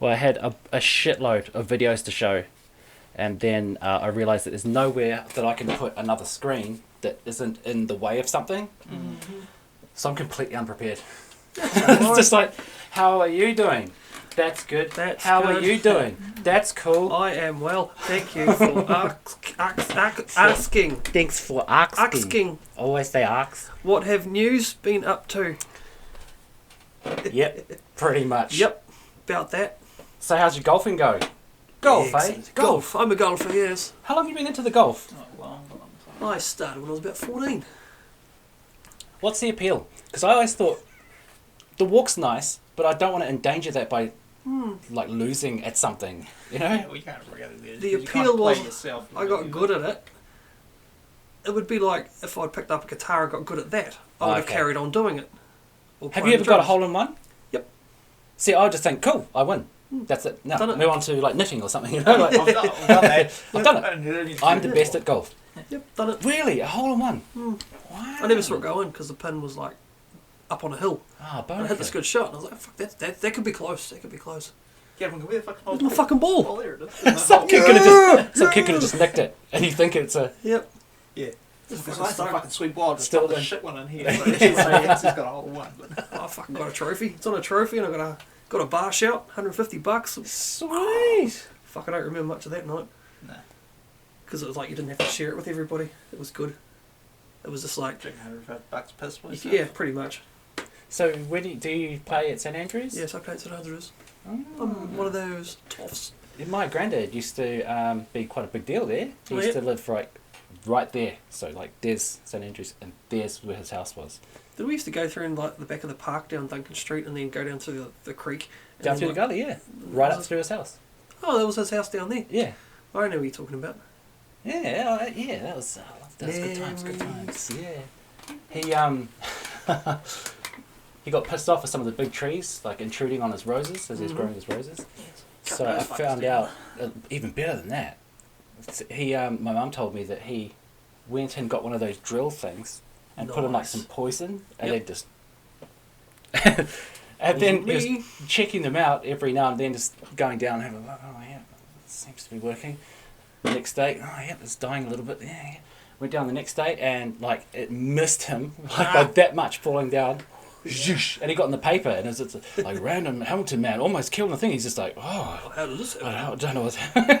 Well, I had a shitload of videos to show, and then I realised that there's nowhere that I can put another screen that isn't in the way of something. Mm-hmm. So I'm completely unprepared. It's just like, how are you doing? That's good. How are you doing? That's cool. I am well. Thank you for asking. Thanks for asking. Asking. Always say ask. What have news been up to? Yep, pretty much. Yep, about that. So how's your golfing go? Golf, eh? Golf. I'm a golfer, yes. How long have you been into the golf? Oh, long time. I started when I was about 14. What's the appeal? Because I always thought the walk's nice, but I don't want to endanger that by like losing at something, you know? Yeah, well, you can't really do it. The You can't appeal play was yourself, I got good at it. It would be like if I'd picked up a guitar and got good at that. I would have Okay. carried on doing it. Or Have playing you ever the got a drums. hole in one? Yep. See, I would just think, cool, I win. That's it. No, Done it. move on to like knitting or something, you know? Like, I've done that. I've done it. I'm the best at golf. Yep, done it. Really? A hole in one? Mm. Wow. I never saw it go in because the pin was like up on a hill. Ah, And I hit this good shot and I was like, fuck, that could be close. That could be close. Yeah, where the fuck Where's my fucking ball? Oh, there it is. Some kid could have just nicked it, and you think it's a. Yep. Yeah. Just Because fucking that's a start. fucking sweet ball. Just Still still the then. shit one in here. So it's got a whole one. But I fucking got a trophy. It's on a trophy and I got a bar shout, $150. Sweet. Fuck, I don't remember much of that night. Nah. Because it was like you didn't have to share it with everybody. It was good. It was just like, $150 piss was yeah, pretty much. So, where do you play at St Andrews? Yes, I played St Andrews. Oh. I'm one of those toffs. My granddad used to be quite a big deal there. He Oh, used yeah? to live right there. So, like, there's St Andrews, and there's where his house was. Then we used to go through in like the back of the park down Duncan Street and then go down to the creek. and Down then, through the like- gully, yeah. Right up Was it- through his house. Oh, that was his house down there. Yeah. I know what you're talking about. Yeah, that was good times, Memories. yeah. He he got pissed off with some of the big trees, like intruding on his roses as he was growing his roses. Cut So I those fuckers found down. out even better than that. He my mum told me that he went and got one of those drill things and put in like Nice. some poison and Yep. then just and then he Me. was checking them out every now and then, just going down and having a look. Oh yeah, it seems to be working. The next day, oh yeah, it's dying a little bit. Yeah. Went down the next day and like it missed him like by that much, falling down. Zhoosh, and he got in the paper and it's like random Hamilton man almost killed the thing. He's just like, oh, How did this happen? I don't know what's happening.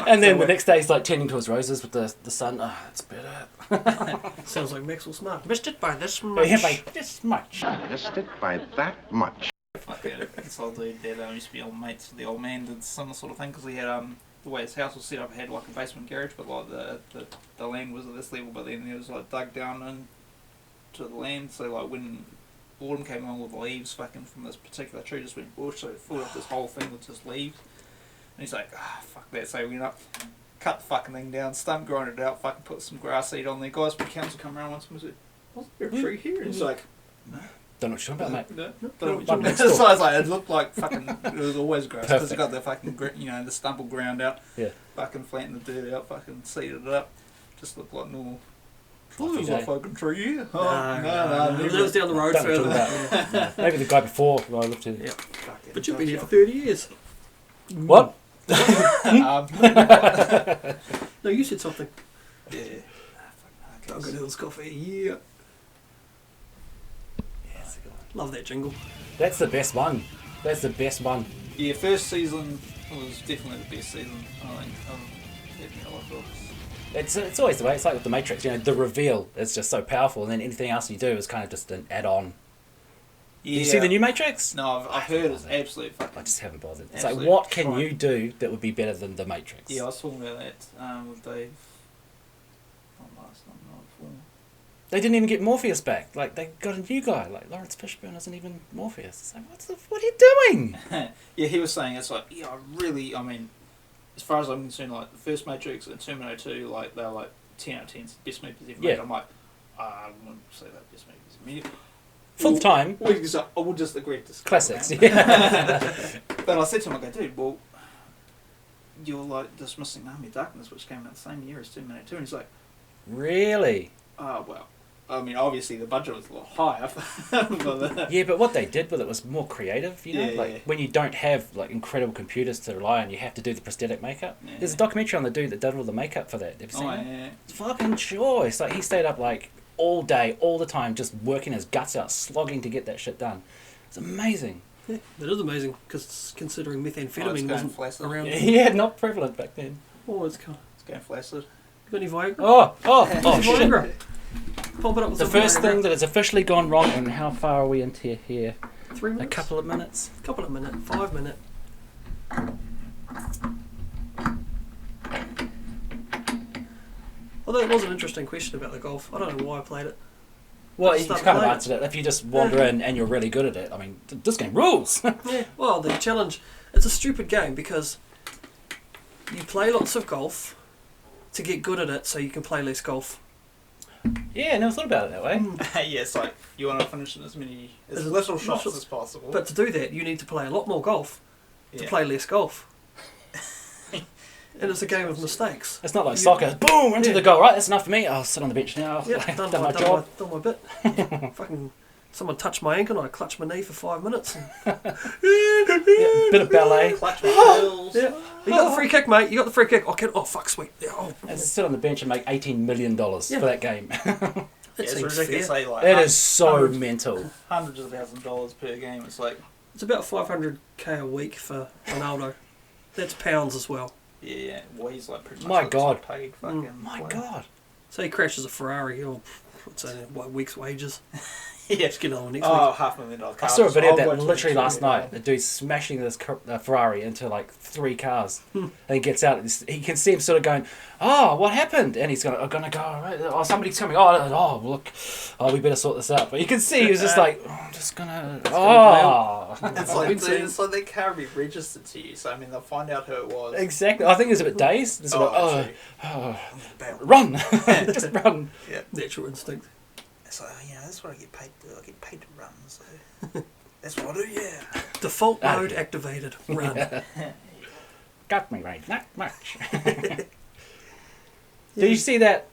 And then the next day he's like tending to his roses with the sun. Oh, it's better. Sounds like Maxwell Smart. Missed it by this much. Yeah, by this much. Missed it by that much. fucking this old dude that used to be old mates. The old man did similar sort of thing because he had the way his house was set up, it had like a basement garage, but like the land was at this level, but then it was like dug down into the land. So like when autumn came along with the leaves fucking from this particular tree just went bush, so it filled up this whole thing with just leaves. And he's like, fuck that. So we went up, cut the fucking thing down, stump grinded it out, fucking put some grass seed on there. Guys from council come around once and said, wasn't there a tree here? And he's like, Don't know what you're talking about, mate. no, don't know what Right you're next talking door. about. So I was like, it looked like fucking, it was always grass because it Perfect. got the fucking, the stumble ground out, Yeah. fucking flattened the dirt out, fucking seeded it up. Just looked like normal. Fluffy There's day. a fucking tree here. No, no, It was down the road Don't know further. what you're talking about. Maybe the guy before I lived here. Yeah. But you've been here for 30 years. What? No, you said something. Yeah. Duncan Hills Coffee, yeah. Love that jingle. That's the best one. That's the best one. Yeah, first season was definitely the best season, I think. Definitely like it. It's always the way. It's like with the Matrix. You know, the reveal is just so powerful, and then anything else you do is kind of just an add-on. Yeah. You see the new Matrix? No, I've heard it's absolute I fucking. just haven't bothered. It's Absolute like, what can crime. you do that would be better than the Matrix? Yeah, I was talking about that with Dave. Not last night, not before. They didn't even get Morpheus back. Like, they got a new guy. Like, Lawrence Fishburne isn't even Morpheus. It's like, what are you doing? Yeah, he was saying it's like, I mean, as far as I'm concerned, like the first Matrix and Terminator 2, like they're like 10 out of 10, best movies ever made. Yeah. I'm like, I wouldn't say that best movies ever. Full time. I would just agree to disagree. Classics. Yeah. But I said to him, I go, dude, well, you're like dismissing Army of Darkness, which came out the same year as Terminator 2, and he's like, Really? well, I mean, obviously the budget was a lot higher. But Yeah, but what they did with it was more creative, you know? Yeah, like, yeah. when you don't have, like, incredible computers to rely on, you have to do the prosthetic makeup. Yeah. There's a documentary on the dude that did all the makeup for that. Have you seen it? yeah. It's fucking choice. Like, he stayed up, like, all day, all the time, just working his guts out, slogging to get that shit done. It's amazing. Yeah, that is amazing, because considering methamphetamine wasn't flaccid. around. Yeah, not prevalent back then. Oh, it's kind of... It's going flaccid. You got any Viagra? Oh, shit. Viagra. Pump it up with The some first Viagra. thing that has officially gone wrong, and how far are we into here? 3 minutes? A couple of minutes? Couple of minutes. 5 minutes. Although it was an interesting question about the golf. I don't know why I played it. Well, I you started kind of playing. answered it. If you just wander in and you're really good at it, I mean, this game rules. Yeah, well, the challenge... It's a stupid game because you play lots of golf to get good at it so you can play less golf. Yeah, never thought about it that way. Yeah, it's like you want to finish in as As little shots little- as possible. But to do that, you need to play a lot more golf to Yeah. play less golf. And it's a game of mistakes. It's not like soccer. Boom, into Yeah. the goal. Right, that's enough for me. I'll sit on the bench now. Yeah, I've done my my job. bit. Yeah, fucking someone touched my ankle and I clutched my knee for 5 minutes. And, Yeah, bit of ballet. Clutch my heels. yeah, you got the free kick, mate. You got the free kick. Oh fuck, sweet. Yeah, And sit on the bench and make $18 million Yeah. for that game. that It's seems ridiculous. fair. Say like It is so hundreds- mental. hundreds of $1,000s per game. It's like It's about 500k a week for Ronaldo. That's pounds as well. yeah, well he's like pretty much My like God. paid fucking. My player. God. So he crashes a Ferrari. Oh, what's that? What, week's wages? Yeah. Just get on next Oh, week. $500,000 I car. saw a video of I'll that watch literally it. last night. The dude smashing this Ferrari into like 3 cars. And he gets out. He can see him sort of going, "Oh, what happened?" And he's going, "Gonna go. Right. Oh, somebody's coming. Oh, look. Oh, we better sort this out." But you can see he was just like, "Oh, I'm just gonna. Oh." It's like they can't be registered to you. So I mean, they'll find out who it was. Exactly. I think he's a bit dazed. It's like, true. run, just run. Yeah. Natural instinct. It's like that's what I get paid to do. I get paid to run. So that's what I do. Yeah. Default Ah. mode activated. Run. Got me right. Not much. Did you see that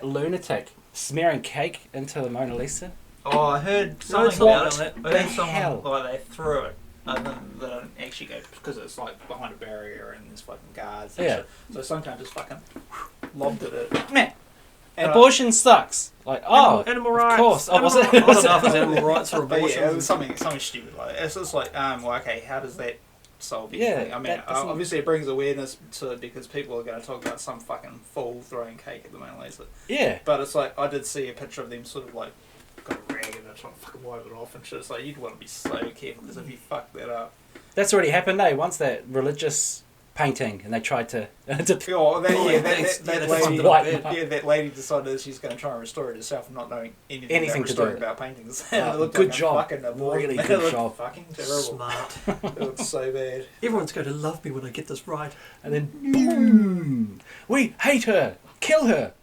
lunatic smearing cake into the Mona Lisa? Oh, I heard No, something it's not about about it. that. I heard The hell? someone like they threw it, and then they don't actually go because it's like behind a barrier and there's fucking guards. And Yeah. shit. So sometimes just fucking lobbed at it. Man, Abortion sucks. Like, oh, Animal of rights. course. Oh, was it? I don't know if it's animal rights or But abortion. yeah, it was something stupid like that. It's just like, well, okay, how does that solve Yeah, anything? I mean, that doesn't- obviously it brings awareness to it because people are going to talk about some fucking fool throwing cake at the Mona Lisa. Yeah. But it's like, I did see a picture of them sort of like got a rag and they're trying to fucking wipe it off and shit. It's like, you'd want to be so careful because if you fuck that up. That's already happened, eh? Once that religious painting, and they tried to. Yeah, that they lady, fucked it up bad. yeah, that lady decided she's going to try and restore it herself, not knowing anything Anything about to do restoring with it. about paintings. Oh, It looked good like a job. fucking abortion. Really It good looked job. Fucking terrible. Smart. It looked so bad. Everyone's going to love me when I get this right. And then boom! We hate her. Kill her.